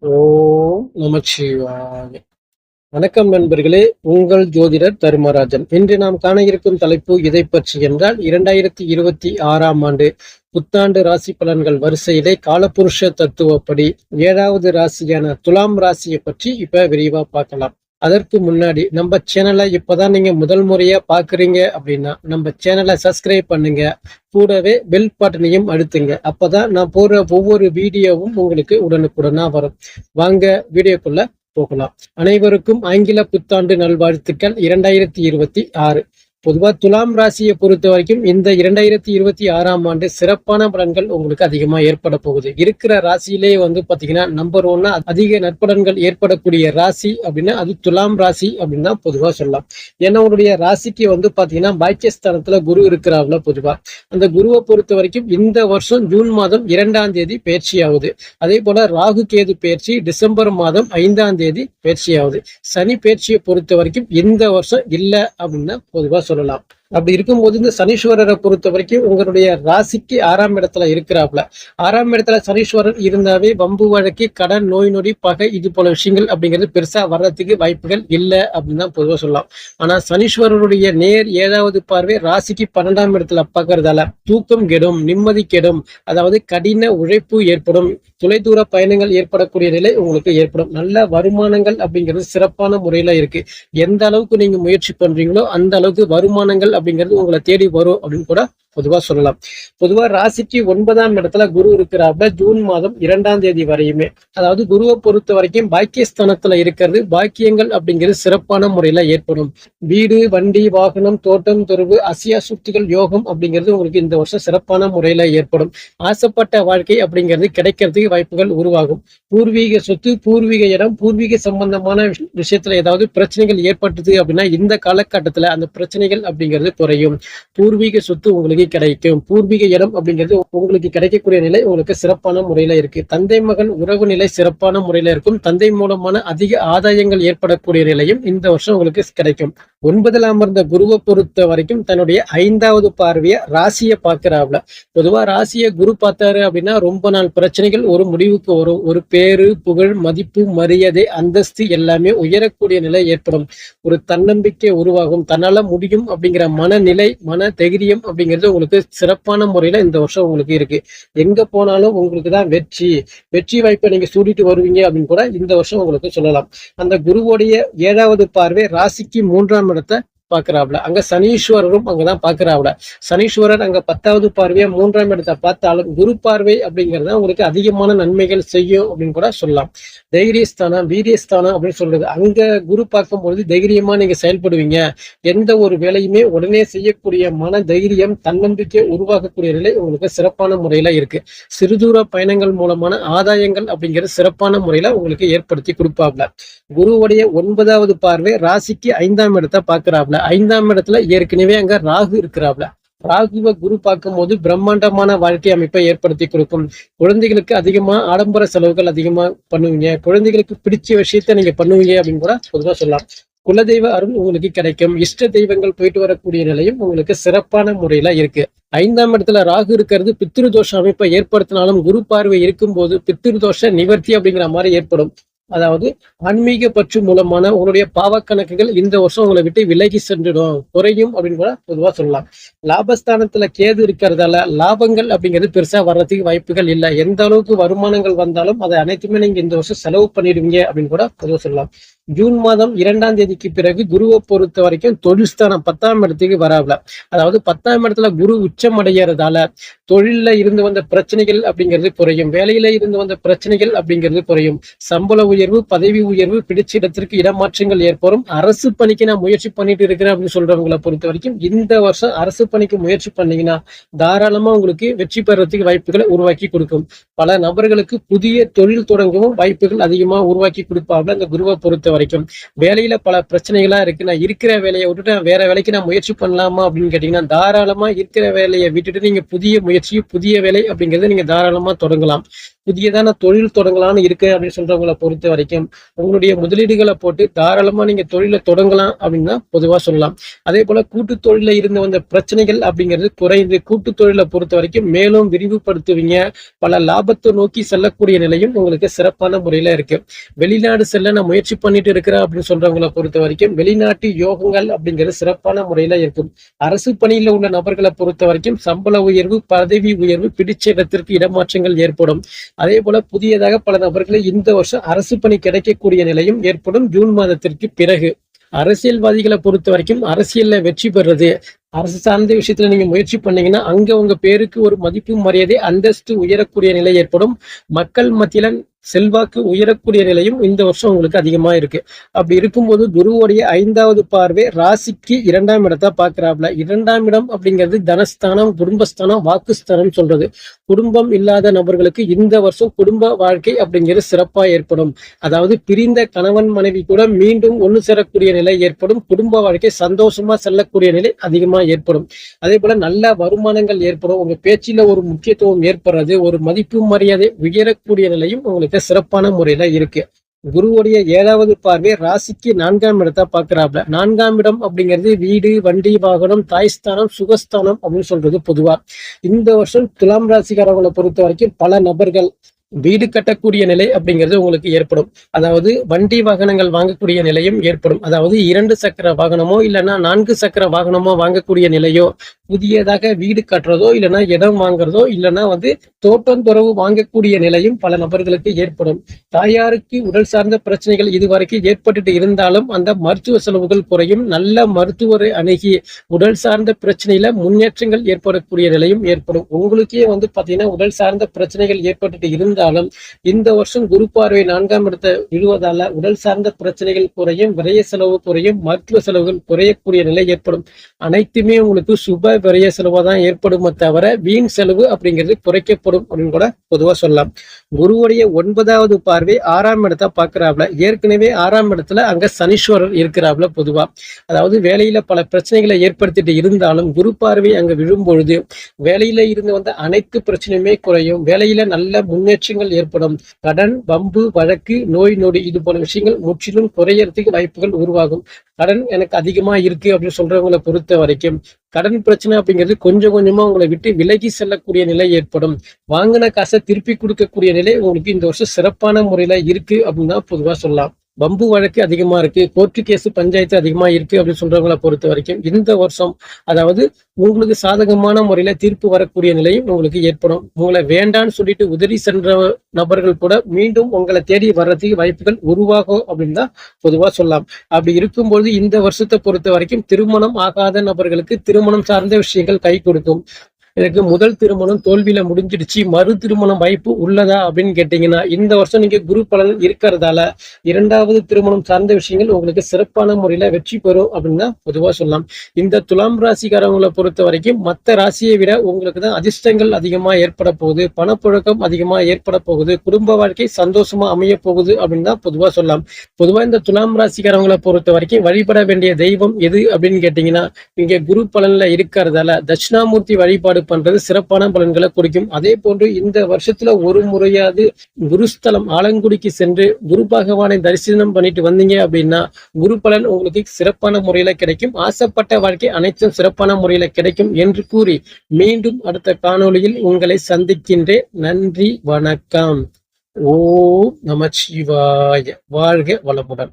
ஓம் நமச்சிவாய. வணக்கம் நண்பர்களே, உங்கள் ஜோதிடர் தர்மராஜன். இன்று நாம் காண இருக்கும் தலைப்பு எதை பற்றி என்றால் 2026ஆம் ஆண்டு புத்தாண்டு ராசி பலன்கள் வரிசையிலே காலபுருஷ தத்துவப்படி 7வது ராசியான துலாம் ராசியை பற்றி இப்ப விரிவா பார்க்கலாம். அதற்கு முன்னாடி நம்ம சேனலை இப்பதான் நீங்க முதல் முறையா பாக்குறீங்க அப்படின்னா நம்ம சேனலை சப்ஸ்கிரைப் பண்ணுங்க, கூடவே பெல் பட்டனையும் அழுத்துங்க. அப்பதான் நான் போடுற ஒவ்வொரு வீடியோவும் உங்களுக்கு உடனுக்குடனா வரும். வாங்க வீடியோக்குள்ள போகலாம். அனைவருக்கும் ஆங்கில புத்தாண்டு நல்வாழ்த்துக்கள் 2026. பொதுவா துலாம் ராசியை பொறுத்த வரைக்கும் இந்த 2026ஆம் ஆண்டு சிறப்பான பலன்கள் உங்களுக்கு அதிகமா ஏற்பட போகுது. இருக்கிற ராசியிலே பாத்தீங்கன்னா நம்பர் 1 அதிக நற்பலன்கள் ஏற்படக்கூடிய ராசி அப்படின்னா அது துலாம் ராசி அப்படின்னு தான் பொதுவா சொல்லலாம். ஏன்னா உங்களுடைய ராசிக்கு பாத்தீங்கன்னா பாக்கியஸ்தானத்துல குரு இருக்கிறாப்ல. பொதுவா அந்த குருவை பொறுத்த வரைக்கும் இந்த வருஷம் ஜூன் மாதம் 2ஆம் தேதி பயிற்சி ஆகுது. அதே போல ராகு கேது பயிற்சி டிசம்பர் மாதம் 5ஆம் தேதி பயிற்சி ஆகுது. சனி பயிற்சியை பொறுத்த வரைக்கும் இந்த வருஷம் இல்ல அப்படின்னு பொதுவா சொல்லலாம். அப்படி இருக்கும்போது இந்த சனீஸ்வரரை பொறுத்த வரைக்கும் உங்களுடைய ராசிக்கு 6ஆம் இடத்துல இருக்கிறாப்ல. 6ஆம் இடத்துல சனீஸ்வரர் இருந்தாவே வம்பு வழக்கு, கடன், நோய் நொடி, பகை, இது போல விஷயங்கள் அப்படிங்கிறது பெருசா வர்றதுக்கு வாய்ப்புகள் இல்லை அப்படின்னு தான் பொதுவாக சொல்லலாம். ஆனா சனீஸ்வரருடைய நேர் 7வது பார்வை ராசிக்கு 12ஆம் இடத்துல பார்க்கறதால தூக்கம் கெடும், நிம்மதி கெடும், அதாவது கடின உழைப்பு ஏற்படும், தொலைதூர பயணங்கள் ஏற்படக்கூடிய நிலை உங்களுக்கு ஏற்படும். நல்ல வருமானங்கள் அப்படிங்கிறது சிறப்பான முறையில இருக்கு. எந்த அளவுக்கு நீங்க முயற்சி பண்றீங்களோ அந்த அளவுக்கு வருமானங்கள் அப்படிங்கிறது உங்களை தேடி வரும் அப்படின்னு கூட பொதுவா சொல்லலாம். பொதுவா ராசிக்கு 9ஆம் இடத்துல குரு இருக்கிறாப்ல ஜூன் மாதம் 2ஆம் தேதி வரையுமே. அதாவது குருவை பொறுத்த வரைக்கும் பாக்கியஸ்தானத்துல இருக்கிறது பாக்கியங்கள் அப்படிங்கிறது சிறப்பான முறையில ஏற்படும். வீடு, வண்டி, வாகனம், தோட்டம், துறவு, அசியா சுத்துகள், யோகம் அப்படிங்கிறது உங்களுக்கு இந்த வருஷம் சிறப்பான முறையில ஏற்படும். ஆசைப்பட்ட வாழ்க்கை அப்படிங்கிறது கிடைக்கிறதுக்கு வாய்ப்புகள் உருவாகும். பூர்வீக சொத்து, பூர்வீக இடம், பூர்வீக சம்பந்தமான விஷயத்துல ஏதாவது பிரச்சனைகள் ஏற்பட்டது அப்படின்னா இந்த காலகட்டத்துல அந்த பிரச்சனைகள் அப்படிங்கிறது குறையும். பூர்வீக சொத்து உங்களுக்கு கிடைக்கும். பூர்வீக இடம் அப்படிங்கிறது உங்களுக்கு கிடைக்கக்கூடிய நிலை உங்களுக்கு சிறப்பான முறையில இருக்கு. தந்தை மகன் உறவு நிலை சிறப்பான முறையில இருக்கும். தந்தை மூலமான அதிக ஆதாயங்கள் ஏற்படக்கூடிய நிலையும் இந்த வருஷம் உங்களுக்கு கிடைக்கும். 9ல் அமர்ந்த குருவை பொறுத்த வரைக்கும் தன்னுடைய 5வது பார்வைய ராசியை பார்க்கிறாப்ல. பொதுவா ராசியை குரு பார்த்தாரு அப்படின்னா ரொம்ப நாள் பிரச்சனைகள் ஒரு முடிவுக்கு வரும். ஒரு பேரு, புகழ், மதிப்பு, மரியாதை, அந்தஸ்து எல்லாமே உயரக்கூடிய நிலை ஏற்படும். ஒரு தன்னம்பிக்கை உருவாகும். தன்னால முடியும் அப்படிங்கிற மனநிலை, மன தைரியம் அப்படிங்கிறது உங்களுக்கு சிறப்பான முறையில இந்த வருஷம் உங்களுக்கு இருக்கு. எங்க போனாலும் உங்களுக்கு தான் வெற்றி வாய்ப்பை நீங்க சூடிட்டு வருவீங்க அப்படின்னு கூட இந்த வருஷம் உங்களுக்கு சொல்லலாம். அந்த குருவோடைய 7வது பார்வை ராசிக்கு 3ஆம் இடத்தை பாக்குறாப்ல. அங்க சனீஸ்வரரும் அங்கதான் பாக்குறாப்ல. சனீஸ்வரர் அங்க 10வது பார்வையா 3ஆம் இடத்தை பார்த்தாலும் குரு பார்வை அப்படிங்கறத உங்களுக்கு அதிகமான நன்மைகள் செய்யும் அப்படின்னு கூட சொல்லலாம். தைரியஸ்தானம், வீரியஸ்தானம் அப்படின்னு சொல்றது. அங்க குரு பார்க்கும்பொழுது தைரியமா நீங்க செயல்படுவீங்க. எந்த ஒரு வேலையுமே உடனே செய்யக்கூடிய மன தைரியம், தன்னம்பிக்கை உருவாக்கக்கூடிய நிலை உங்களுக்கு சிறப்பான முறையில இருக்கு. சிறுதூர பயணங்கள் மூலமான ஆதாயங்கள் அப்படிங்கிறது சிறப்பான முறையில உங்களுக்கு ஏற்படுத்தி கொடுப்பாப்ல. குருவுடைய 9வது பார்வை ராசிக்கு 5ஆம் இடத்தை பார்க்கிறாப்ல. 5ஆம் இடத்துல ஏற்கனவே அங்க ராகு இருக்கிறாப்ல. ராகுவை குரு பார்க்கும் போது பிரம்மாண்டமான வாழ்க்கை அமைப்பை ஏற்படுத்தி கொடுக்கும். குழந்தைகளுக்கு அதிகமா ஆடம்பர செலவுகள் அதிகமா பண்ணுவீங்க. குழந்தைகளுக்கு பிடிச்ச விஷயத்த நீங்க பண்ணுவீங்க அப்படின்னு கூட பொதுவாக சொல்லலாம். குலதெய்வ அருள் உங்களுக்கு கிடைக்கும். இஷ்ட தெய்வங்கள் போயிட்டு வரக்கூடிய நிலையும் உங்களுக்கு சிறப்பான முறையில இருக்கு. 5ஆம் இடத்துல ராகு இருக்கிறது பித்ருதோஷ அமைப்பை ஏற்படுத்தினாலும் குரு பார்வை இருக்கும் போது பித்ருதோஷ நிவர்த்தி அப்படிங்கிற மாதிரி ஏற்படும். அதாவது ஆன்மீக பற்று மூலமான உங்களுடைய பாவக்கணக்குகள் இந்த வருஷம் உங்களை விட்டு விலகி சென்றுடும், குறையும் அப்படின்னு கூட பொதுவா சொல்லலாம். லாபஸ்தானத்துல கேது இருக்கிறதால லாபங்கள் அப்படிங்கிறது பெருசா வர்றதுக்கு வாய்ப்புகள் இல்லை. எந்த அளவுக்கு வருமானங்கள் வந்தாலும் அதை அனைத்துமே நீங்க இந்த வருஷம் செலவு பண்ணிடுவீங்க அப்படின்னு கூட பொதுவா சொல்லலாம். ஜூன் மாதம் 2ஆம் தேதிக்கு பிறகு குருவை பொறுத்த வரைக்கும் தொழில் ஸ்தானம் 10ஆம் இடத்துக்கு வராப்ல. அதாவது 10ஆம் இடத்துல குரு உச்சம் அடைகிறதால தொழில இருந்து வந்த பிரச்சனைகள் அப்படிங்கிறது குறையும். வேலையில இருந்து வந்த பிரச்சனைகள் அப்படிங்கிறது குறையும். சம்பள உயர்வு, பதவி உயர்வு, பிடிச்ச இடத்திற்கு இடமாற்றங்கள் ஏற்படும். அரசு பணிக்கு நான் முயற்சி பண்ணிட்டு இருக்கிறேன் அப்படின்னு சொல்றவங்களை பொறுத்த வரைக்கும் இந்த வருஷம் அரசு பணிக்கு முயற்சி பண்ணீங்கன்னா தாராளமா உங்களுக்கு வெற்றி பெறறதுக்கு வாய்ப்புகளை உருவாக்கி கொடுக்கும். பல நபர்களுக்கு புதிய தொழில் தொடங்கவும் வாய்ப்புகள் அதிகமா உருவாக்கி கொடுப்பாங்க இந்த குருவை பொறுத்த வரைக்கும். வேலையில பல பிரச்சனைகளா இருக்கு, நான் இருக்கிற வேலையை விட்டுட்டு வேற வேலைக்கு நான் முயற்சி பண்ணலாமா அப்படின்னு கேட்டீங்கன்னா தாராளமா இருக்கிற வேலையை விட்டுட்டு நீங்க புதிய முயற்சி, புதிய வேலை அப்படிங்கறத நீங்க தாராளமா தொடங்கலாம். புதியதான தொழில் தொடங்கலாம்னு இருக்கு அப்படின்னு சொல்றவங்களை பொறுத்த வரைக்கும் உங்களுடைய முதலீடுகளை போட்டு தாராளமா நீங்க தொழிலை தொடங்கலாம் அப்படின்னு தான் பொதுவா சொல்லலாம். அதே போல கூட்டு தொழில இருந்து வந்த பிரச்சனைகள் அப்படிங்கிறது குறைந்து கூட்டு தொழிலை பொறுத்த வரைக்கும் மேலும் விரிவுபடுத்துவீங்க. பல லாபத்தை நோக்கி செல்லக்கூடிய நிலையும் உங்களுக்கு சிறப்பான முறையில இருக்கு. வெளிநாடு செல்ல நான் முயற்சி பண்ணிட்டு இருக்கிறேன் அப்படின்னு சொல்றவங்களை பொறுத்த வரைக்கும் வெளிநாட்டு யோகங்கள் அப்படிங்கிறது சிறப்பான முறையில இருக்கும். அரசு பணியில உள்ள நபர்களை பொறுத்த வரைக்கும் சம்பள உயர்வு, பதவி உயர்வு, பிடிச்ச இடத்திற்கு இடமாற்றங்கள் ஏற்படும். அதே போல புதியதாக பல நபர்களை இந்த வருஷம் அரசு பணி கிடைக்கக்கூடிய நிலையும் ஏற்படும் ஜூன் மாதத்திற்கு பிறகு. அரசியல்வாதிகளை பொறுத்த வரைக்கும் அரசியல்ல வெற்றி பெறுறது, அரசு சார்ந்த விஷயத்துல நீங்க முயற்சி பண்ணீங்கன்னா அங்க உங்க பேருக்கு ஒரு மதிப்பு, மரியாதை, அந்தஸ்து உயரக்கூடிய நிலை ஏற்படும். மக்கள் மத்தியில செல்வாக்கு உயரக்கூடிய நிலையும் இந்த வருஷம் உங்களுக்கு அதிகமா இருக்கு. அப்படி இருக்கும்போது குருவுடைய 5வது பார்வை ராசிக்கு 2ஆம் இடத்தை பாக்குறாப்ல. 2ஆம் இடம் அப்படிங்கிறது தனஸ்தானம், குடும்பஸ்தானம், வாக்குஸ்தானம் சொல்றது. குடும்பம் இல்லாத நபர்களுக்கு இந்த வருஷம் குடும்ப வாழ்க்கை அப்படிங்கிறது சிறப்பா ஏற்படும். அதாவது பிரிந்த கணவன் மனைவி கூட மீண்டும் ஒண்ணு சேரக்கூடிய நிலை ஏற்படும். குடும்ப வாழ்க்கை சந்தோஷமா செல்லக்கூடிய நிலை அதிகமா ஏற்படும். அதே போல நல்ல வருமானங்கள் ஏற்படும். உங்க பேச்சில ஒரு முக்கியத்துவம் ஏற்படுறது, ஒரு மதிப்பு மரியாதை உயரக்கூடிய நிலையும் உங்களுக்கு சிறப்பான முறையில இருக்கு. குருவுடைய 7வது பார்வை ராசிக்கு 4ஆம் இடத்தை பாக்குறாப்ல. 4ஆம் இடம் அப்படிங்கிறது வீடு, வண்டி, வாகனம், தாய்ஸ்தானம், சுகஸ்தானம் அப்படின்னு சொல்றது பொதுவா. இந்த வருஷம் துலாம் ராசிக்காரர்களை பொறுத்த வரைக்கும் பல நபர்கள் வீடு கட்டக்கூடிய நிலை அப்படிங்கிறது உங்களுக்கு ஏற்படும். அதாவது வண்டி வாகனங்கள் வாங்கக்கூடிய நிலையும் ஏற்படும். அதாவது 2 சக்கர வாகனமோ இல்லைன்னா 4 சக்கர வாகனமோ வாங்கக்கூடிய நிலையோ, புதியதாக வீடு கட்டுறதோ இல்லைன்னா இடம் வாங்குறதோ இல்லைன்னா தோட்டம் துறவு வாங்கக்கூடிய நிலையும் பல நபர்களுக்கு ஏற்படும். தாயாருக்கு உடல் சார்ந்த பிரச்சனைகள் இதுவரைக்கும் ஏற்பட்டுட்டு இருந்தாலும் அந்த மருத்துவ செலவுகள் குறையும். நல்ல மருத்துவரை அணுகி உடல் சார்ந்த பிரச்சனையில முன்னேற்றங்கள் ஏற்படக்கூடிய நிலையும் ஏற்படும். உங்களுக்கே பாத்தீங்கன்னா உடல் சார்ந்த பிரச்சனைகள் ஏற்பட்டுட்டு இருந்தாலும் இந்த வருஷம் குரு பார்வை 4ஆம் இடத்தை விழுவதால உடல் சார்ந்த பிரச்சனைகள் குறையும், விரைய செலவு குறையும், மருத்துவ செலவுகள் குறையக்கூடிய நிலை ஏற்படும். அனைத்துமே உங்களுக்கு சுப விரைய செலவா தான் ஏற்படுமே தவிர வீண் செலவு அப்படிங்கிறது குறைக்கப்படும் அப்படின்னு கூட பொதுவா சொல்லலாம். குருவுடைய 9வது பார்வை 6ஆம் இடத்தை பாக்குறாப்ல. ஏற்கனவே 6ஆம் இடத்துல அங்க சனீஸ்வரர் இருக்கிறாப்ல. பொதுவா அதாவது வேலையில பல பிரச்சனைகளை ஏற்படுத்திட்டு இருந்தாலும் குரு பார்வை அங்க விழும் பொழுது வேலையில இருந்து வந்த அனைத்து பிரச்சனையுமே குறையும். வேலையில நல்ல முன்னேற்றங்கள் ஏற்படும். கடன், வம்பு, வழக்கு, நோய் நொடி இது போல விஷயங்கள் முற்றிலும் குறையறதுக்கு வாய்ப்புகள் உருவாகும். கடன் எனக்கு அதிகமா இருக்கு அப்படின்னு சொல்றவங்களை பொறுத்த வரைக்கும் கடன் பிரச்சனை அப்படிங்கிறது கொஞ்சம் கொஞ்சமா உங்களை விட்டு விலகி செல்லக்கூடிய நிலை ஏற்படும். வாங்கின காசை திருப்பி கொடுக்கக்கூடிய நிலை உங்களுக்கு இந்த வருஷம் சிறப்பான முறையில இருக்கு அப்படின்னு தான் பொதுவா சொல்லலாம். வம்பு வழக்கு அதிகமா இருக்கு, கோர்ட்டு கேஸ், பஞ்சாயத்து அதிகமா இருக்கு அப்படின்னு சொல்றவங்களை பொறுத்த வரைக்கும் இந்த வருஷம் அதாவது உங்களுக்கு சாதகமான முறையில தீர்ப்பு வரக்கூடிய நிலையும் உங்களுக்கு ஏற்படும். உங்களை வேண்டான்னு சொல்லிட்டு உதறி சென்ற நபர்கள் கூட மீண்டும் உங்களை தேடி வர்றதுக்கு வாய்ப்புகள் உருவாகும் அப்படின்னு தான் பொதுவா சொல்லலாம். அப்படி இருக்கும்போது இந்த வருஷத்தை பொறுத்த வரைக்கும் திருமணம் ஆகாத நபர்களுக்கு திருமணம் சார்ந்த விஷயங்கள் கை கொடுக்கும். எனக்கு முதல் திருமணம் தோல்வியில முடிஞ்சிடுச்சு, மறு திருமணம் வாய்ப்பு உள்ளதா அப்படின்னு கேட்டீங்கன்னா இந்த வருஷம் நீங்க குரு பலன் இருக்கிறதால 2வது திருமணம் சார்ந்த விஷயங்கள் உங்களுக்கு சிறப்பான முறையில வெற்றி பெறும் அப்படின்னு தான் பொதுவா சொல்லலாம். இந்த துலாம் ராசிக்காரவங்களை பொறுத்த வரைக்கும் மற்ற ராசியை விட உங்களுக்கு தான் அதிர்ஷ்டங்கள் அதிகமா ஏற்பட போகுது, பணப்புழக்கம் அதிகமா ஏற்பட போகுது, குடும்ப வாழ்க்கை சந்தோஷமா அமைய போகுது அப்படின்னு தான் பொதுவா சொல்லலாம். பொதுவா இந்த துலாம் ராசிக்காரவங்களை பொறுத்த வரைக்கும் வழிபட வேண்டிய தெய்வம் எது அப்படின்னு கேட்டீங்கன்னா இங்க குரு பலன்ல இருக்கிறதால தட்சிணாமூர்த்தி வழிபாடு பண்றது சிறப்பான பலன்களை கொடுக்கும். அதே போன்று இந்த வருஷத்துல ஒரு முறையாவது குருஸ்தலம் ஆலங்குடிக்கு சென்று குரு பகவானை தரிசனம் பண்ணிட்டு வந்தீங்க அப்படின்னா குரு பலன் உங்களுக்கு சிறப்பான முறையில கிடைக்கும். ஆசைப்பட்ட வாழ்க்கை அனைத்தும் சிறப்பான முறையில கிடைக்கும் என்று கூறி மீண்டும் அடுத்த காணொளியில் உங்களை சந்திக்கின்றேன். நன்றி, வணக்கம். ஓம் நமச்சிவாய. வாழ்க வளமுடன்.